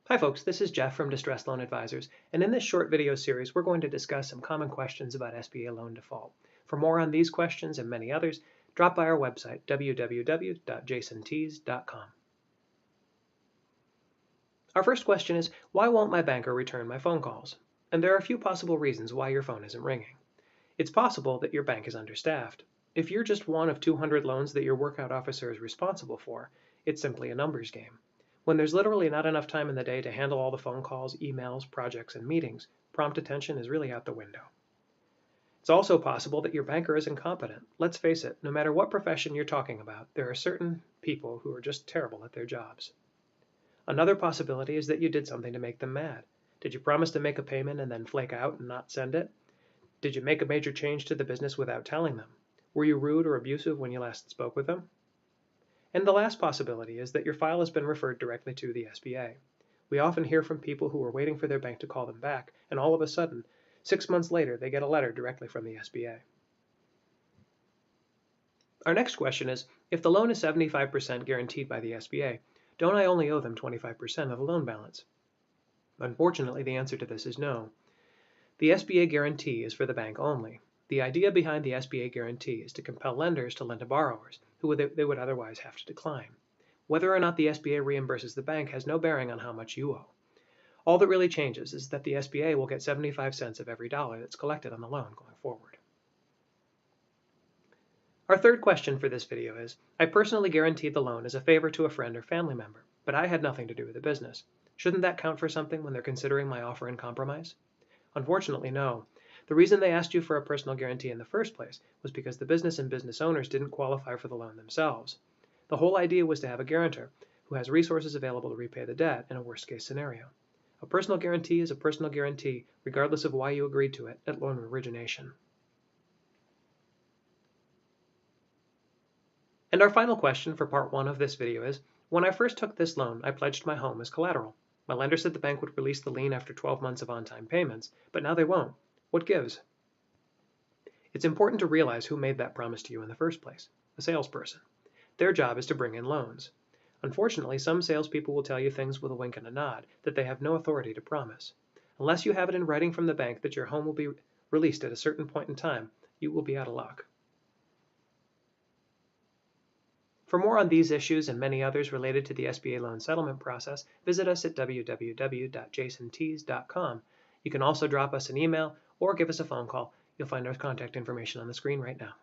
Hi folks, this is Jeff from Distress Loan Advisors, and in this short video series we're going to discuss some common questions about SBA loan default. For more on these questions and many others, drop by our website www.jasontees.com. Our first question is, why won't my banker return my phone calls? And there are a few possible reasons why your phone isn't ringing. It's possible that your bank is understaffed. If you're just one of 200 loans that your workout officer is responsible for, it's simply a numbers game. When there's literally not enough time in the day to handle all the phone calls, emails, projects, and meetings, prompt attention is really out the window. It's also possible that your banker is incompetent. Let's face it, no matter what profession you're talking about, there are certain people who are just terrible at their jobs. Another possibility is that you did something to make them mad. Did you promise to make a payment and then flake out and not send it? Did you make a major change to the business without telling them? Were you rude or abusive when you last spoke with them? And the last possibility is that your file has been referred directly to the SBA. We often hear from people who are waiting for their bank to call them back, and all of a sudden, 6 months later, they get a letter directly from the SBA. Our next question is, if the loan is 75% guaranteed by the SBA, don't I only owe them 25% of the loan balance? Unfortunately, the answer to this is no. The SBA guarantee is for the bank only. The idea behind the SBA guarantee is to compel lenders to lend to borrowers who they would otherwise have to decline. Whether or not the SBA reimburses the bank has no bearing on how much you owe. All that really changes is that the SBA will get 75 cents of every dollar that's collected on the loan going forward. Our third question for this video is, I personally guaranteed the loan as a favor to a friend or family member, but I had nothing to do with the business. Shouldn't that count for something when they're considering my offer in compromise? Unfortunately, no. The reason they asked you for a personal guarantee in the first place was because the business and business owners didn't qualify for the loan themselves. The whole idea was to have a guarantor who has resources available to repay the debt in a worst-case scenario. A personal guarantee is a personal guarantee, regardless of why you agreed to it at loan origination. And our final question for part 1 of this video is, when I first took this loan, I pledged my home as collateral. My lender said the bank would release the lien after 12 months of on-time payments, but now they won't. What gives? It's important to realize who made that promise to you in the first place, a salesperson. Their job is to bring in loans. Unfortunately, some salespeople will tell you things with a wink and a nod that they have no authority to promise. Unless you have it in writing from the bank that your home will be released at a certain point in time, you will be out of luck. For more on these issues and many others related to the SBA loan settlement process, visit us at www.jasontees.com. You can also drop us an email or give us a phone call. You'll find our contact information on the screen right now.